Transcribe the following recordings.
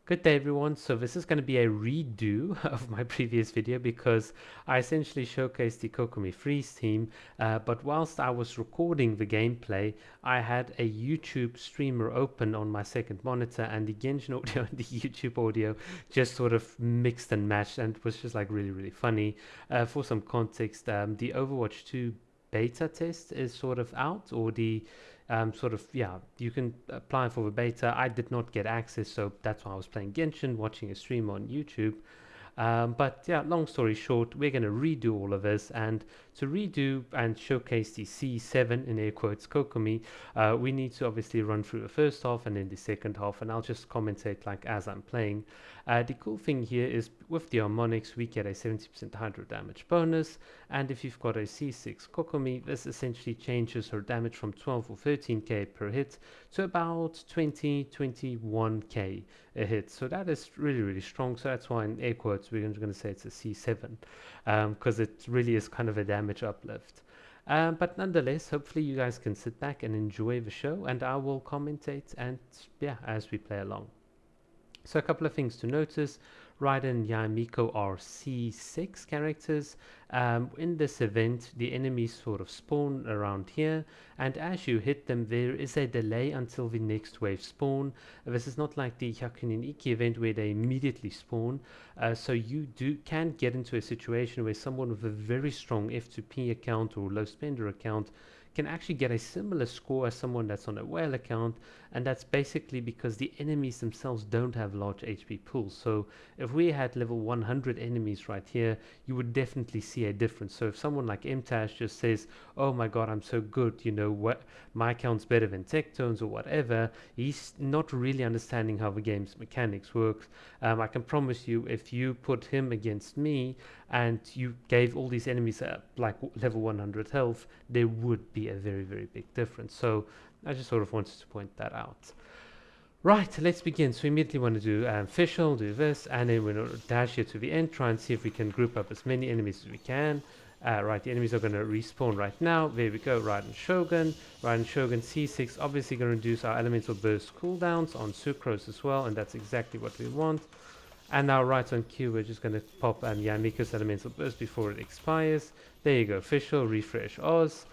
Good day everyone. So this is going to be a redo of my previous video because I essentially showcased the Kokomi Freeze team, but whilst I was recording the gameplay, I had a YouTube streamer open on my second monitor, and the Genshin audio and the YouTube audio just sort of mixed and matched, and it was just like really funny. For some context, the Overwatch 2 beta test is sort of out, or the yeah, you can apply for the beta. I did not get access, so that's why I was playing Genshin, watching a stream on YouTube. But yeah, long story short, we're going to redo all of this, and to redo and showcase the C7 in air quotes Kokomi, we need to obviously run through the first half and then the second half, and I'll just commentate like as I'm playing. The cool thing here is with the harmonics, we get a 70% hydro damage bonus, and if you've got a C6 Kokomi, this essentially changes her damage from 12 or 13k per hit to about 21k a hit. So that is really strong. So that's why in air quotes we're going to say it's a C7, because it really is kind of a damage uplift. But nonetheless, hopefully you guys can sit back and enjoy the show, and I will commentate and yeah, as we play along. So a couple of things to notice. Raiden and Yamiko are C6 characters. In this event, the enemies sort of spawn around here, and as you hit them, there is a delay until the next wave spawn. This is not like the Hyakunin Iki event where they immediately spawn. So you can get into a situation where someone with a very strong F2P account or low spender account can actually get a similar score as someone that's on a whale account, and that's basically because the enemies themselves don't have large HP pools. So if we had level 100 enemies right here, you would definitely see a difference. So if someone like MTash just says, oh my god, I'm so good, you know what, my account's better than Tectone's or whatever, he's not really understanding how the game's mechanics works. I can promise you, if you put him against me and you gave all these enemies like level 100 health, there would be a very big difference. So I just sort of wanted to point that out. Right, let's begin. So we immediately want to do official, do this, and then we're going to dash here to the end, try and see if we can group up as many enemies as we can. Right, the enemies are going to respawn right now. There we go, Raiden Shogun. Raiden Shogun C6, obviously going to reduce our elemental burst cooldowns on Sucrose as well, and that's exactly what we want. And now right on cue, we're just going to pop Yamiko's elemental burst before it expires. There you go, official, refresh Oz.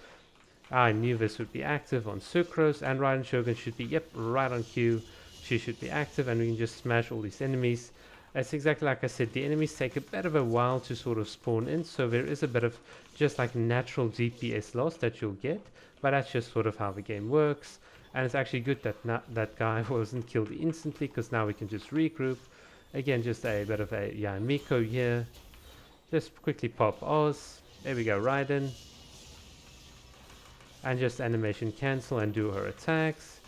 I knew this would be active on Sucrose, and Raiden Shogun should be, yep, right on cue. She should be active, and we can just smash all these enemies. It's exactly like I said, the enemies take a bit of a while to sort of spawn in, so there is a bit of just like natural DPS loss that you'll get, but that's just sort of how the game works. And it's actually good that that guy wasn't killed instantly, because now we can just regroup. Again, just a bit of a Yamiko here. Just quickly pop Oz. There we go, Raiden. And just animation cancel and do her attacks.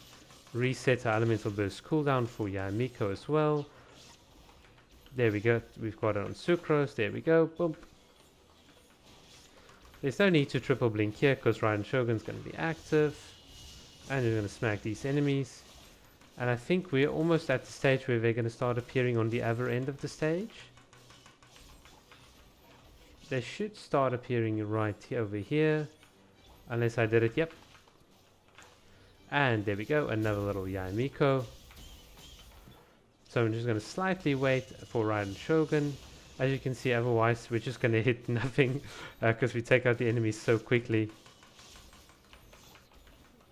Reset our elemental burst cooldown for Yamiko as well. There we go, we've got it on Sucrose. There we go, boom. There's no need to triple blink here because Raiden Shogun's going to be active, and we're going to smack these enemies. And I think we're almost at the stage where they're going to start appearing on the other end of the stage. They should start appearing right here, over here. Unless I did it, yep. And there we go, another little Yamiko. So I'm just going to slightly wait for Raiden Shogun. As you can see, otherwise we're just going to hit nothing because we take out the enemies so quickly.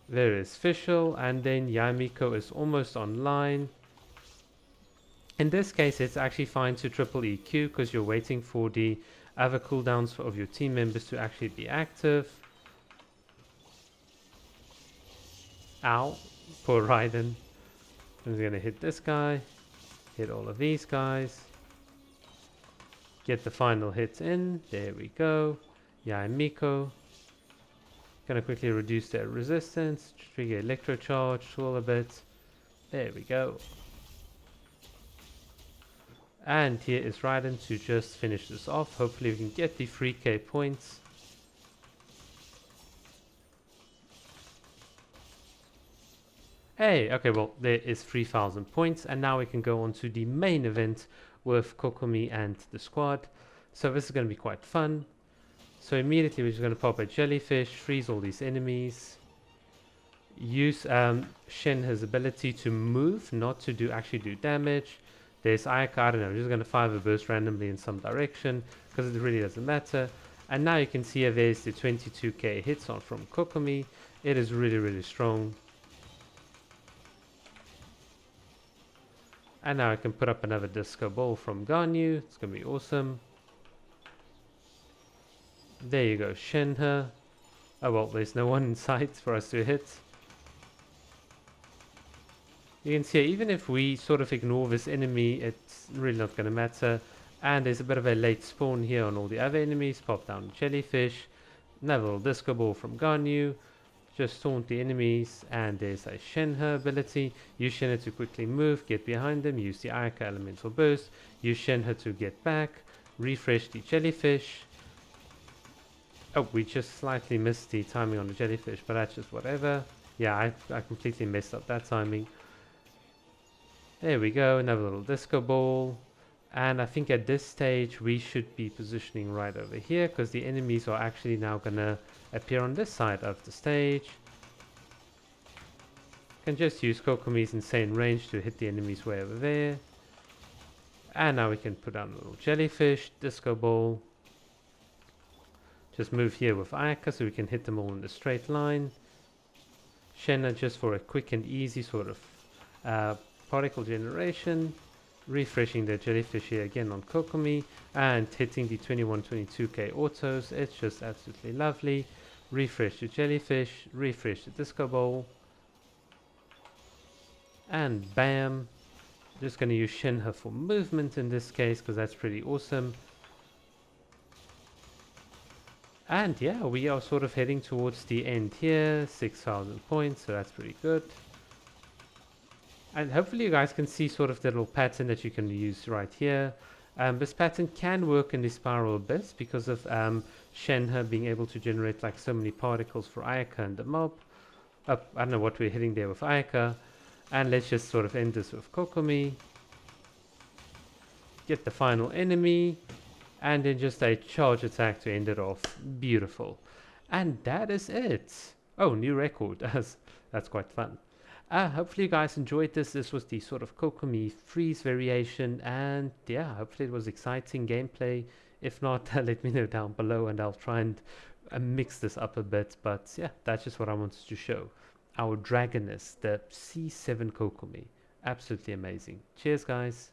There is Fischl, and then Yamiko is almost online. In this case, it's actually fine to triple EQ because you're waiting for the other cooldowns of your team members to actually be active. Ow, poor Raiden. I'm going to hit this guy, hit all of these guys, get the final hits in. There we go. Yamiko. Gonna quickly reduce their resistance, trigger electro charge, swirl a bit. There we go. And here is Raiden to just finish this off. Hopefully we can get the 3k points. Hey, okay, well, there is 3,000 points, and now we can go on to the main event with Kokomi and the squad. So this is going to be quite fun. So immediately we're just going to pop a jellyfish, freeze all these enemies. Use Shen, his ability to move, not to actually do damage. There's Ayaka, I don't know, I'm just going to fire a burst randomly in some direction because it really doesn't matter. And now you can see here there's the 22k hits on from Kokomi. It is really, really strong. And now I can put up another disco ball from Ganyu. It's going to be awesome. There you go, Shenhe. Oh well, there's no one in sight for us to hit. You can see even if we sort of ignore this enemy, it's really not going to matter. And there's a bit of a late spawn here on all the other enemies. Pop down the jellyfish. Another little disco ball from Ganyu. Just taunt the enemies. And there's a Shenhe ability. Use Shenhe to quickly move, get behind them. Use the Ayaka elemental burst. Use Shenhe to get back. Refresh the jellyfish. Oh, we just slightly missed the timing on the jellyfish, but that's just whatever. Yeah, I completely messed up that timing. There we go, another little disco ball. And I think at this stage we should be positioning right over here because the enemies are actually now gonna appear on this side of the stage. Can just use Kokomi's insane range to hit the enemies way over there. And now we can put down a little jellyfish, disco ball. Just move here with Ayaka so we can hit them all in a straight line. Shenhe just for a quick and easy sort of particle generation. Refreshing the jellyfish here again on Kokomi. And hitting the 21-22k autos. It's just absolutely lovely. Refresh the jellyfish. Refresh the disco ball. And bam. Just going to use Shenhe for movement in this case because that's pretty awesome. And yeah, we are sort of heading towards the end here, 6,000 points, so that's pretty good. And hopefully you guys can see sort of the little pattern that you can use right here. This pattern can work in the spiral abyss because of Shenhe being able to generate like so many particles for Ayaka and the mob. I don't know what we're hitting there with Ayaka. And let's just sort of end this with Kokomi. Get the final enemy. And then just a charge attack to end it off. Beautiful. And that is it. Oh, new record. That's quite fun. Hopefully you guys enjoyed this. This was the sort of Kokomi freeze variation. And yeah, hopefully it was exciting gameplay. If not, let me know down below and I'll try and mix this up a bit. But yeah, that's just what I wanted to show. Our Dragoness, the C7 Kokomi. Absolutely amazing. Cheers, guys.